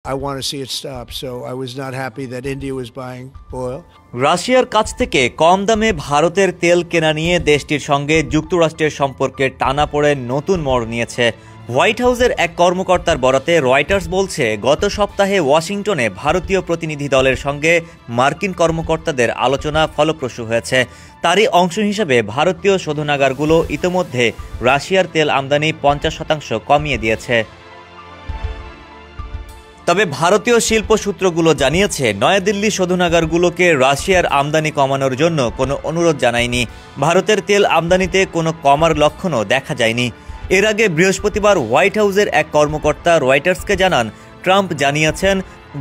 I want to see it stop. So I was not happy that India was buying oil. রাশিয়ার কাছ থেকে কম দামে ভারতের তেল কেনা নিয়ে দেশটির সঙ্গে যুক্তরাষ্ট্রের সম্পর্কে টানাপোড়েন নতুন মোড় নিয়েছে। হোয়াইট হাউসের এক কর্মকর্তার বরাতে রয়টার্স বলছে, গত সপ্তাহে ওয়াশিংটনে ভারতীয় প্রতিনিধি দলের সঙ্গে মার্কিন কর্মকর্তাদের আলোচনা ফলপ্রসূ হয়েছে। তারই অংশ হিসেবে ভারতীয় শোধনাগারগুলো ইতোমধ্যে রাশিয়ার তেল আমদানি 50% কমিয়ে দিয়েছে। তবে ভারতীয় শিল্প সূত্রগুলো জানিয়েছে, নয়াদিল্লি শোধনাগারগুলোকে রাশিয়ার আমদানি কমানোর জন্য কোনো অনুরোধ জানায়নি। ভারতের তেল আমদানিতে কোনো কমার লক্ষণও দেখা যায়নি। এর আগে বৃহস্পতিবার হোয়াইট হাউসের এক কর্মকর্তা রয়টার্সকে জানান, ট্রাম্প জানিয়েছেন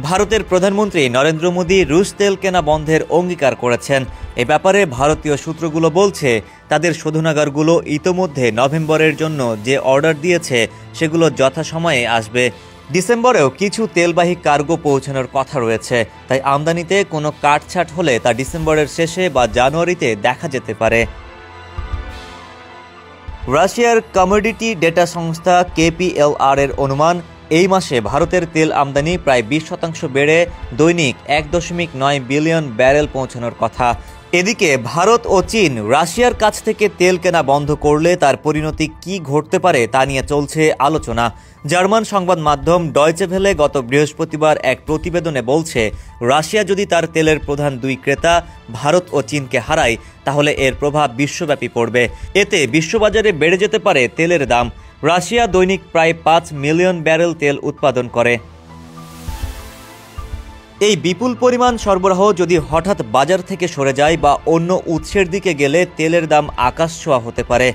ভারতের প্রধানমন্ত্রী নরেন্দ্র মোদী রুশ তেল কেনা বন্ধের অঙ্গীকার করেছেন। এ ব্যাপারে ভারতীয় সূত্রগুলো বলছে, তাদের শোধনাগারগুলো ইতোমধ্যে নভেম্বরের জন্য যে অর্ডার দিয়েছে সেগুলো যথাসময়ে আসবে। ডিসেম্বরেও কিছু তেলবাহী কার্গো পৌঁছানোর কথা রয়েছে, তাই আমদানিতে কোনো কাটছাট হলে তা ডিসেম্বরের শেষে বা জানুয়ারিতে দেখা যেতে পারে। রাশিয়ার কমোডিটি ডেটা সংস্থা KPLR এর অনুমান, এই মাসে ভারতের তেল আমদানি প্রায় 20% বেড়ে দৈনিক 1.9 বিলিয়ন ব্যারেল পৌঁছানোর কথা। এদিকে ভারত ও চীন রাশিয়ার কাছ থেকে তেল কেনা বন্ধ করলে তার পরিণতি কি ঘটতে পারে তা নিয়ে চলছে আলোচনা। জার্মান সংবাদ মাধ্যম ডয়চে ভেলে গত বৃহস্পতিবার এক প্রতিবেদনে বলছে, রাশিয়া যদি তার তেলের প্রধান দুই ক্রেতা ভারত ও চীনকে হারায়, তাহলে এর প্রভাব বিশ্বব্যাপী পড়বে। এতে বিশ্ববাজারে বেড়ে যেতে পারে তেলের দাম। রাশিয়া দৈনিক প্রায় 5 মিলিয়ন ব্যারেল তেল উৎপাদন করে। এই বিপুল পরিমাণ সরবরাহ যদি হঠাৎ বাজার থেকে সরে যায় বা অন্য উৎসের দিকে গেলে তেলের দাম আকাশ ছোঁয়া হতে পারে।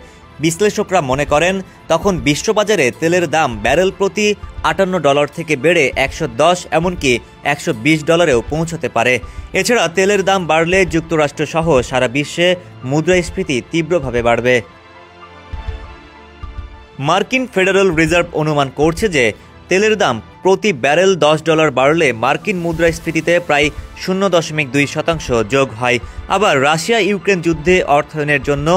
বিশ্লেষকরা মনে করেন, তখন বিশ্ববাজারে তেলের দাম ব্যারেল প্রতি $58 থেকে বেড়ে 110 এমনকি $120 পৌঁছতে পারে। এছাড়া তেলের দাম বাড়লে যুক্তরাষ্ট্র সহ সারা বিশ্বে মুদ্রাস্ফীতি তীব্রভাবে বাড়বে। মার্কিন ফেডারেল রিজার্ভ অনুমান করছে যে তেলের দাম প্রতি ব্যারেল $10 বাড়লে মার্কিন মুদ্রাস্ফীতিতে প্রায় 0.2% যোগ হয়। আবার রাশিয়া ইউক্রেন যুদ্ধে অর্থায়নের জন্য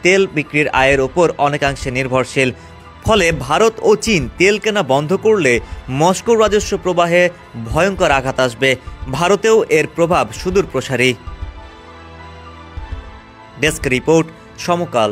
তেল বিক্রির আয়ের ওপর অনেকাংশে নির্ভরশীল। ফলে ভারত ও চীন তেল কেনা বন্ধ করলে মস্কোর রাজস্ব প্রবাহে ভয়ঙ্কর আঘাত আসবে। ভারতেও এর প্রভাব সুদূর প্রসারী। ডেস্ক রিপোর্ট, সমকাল।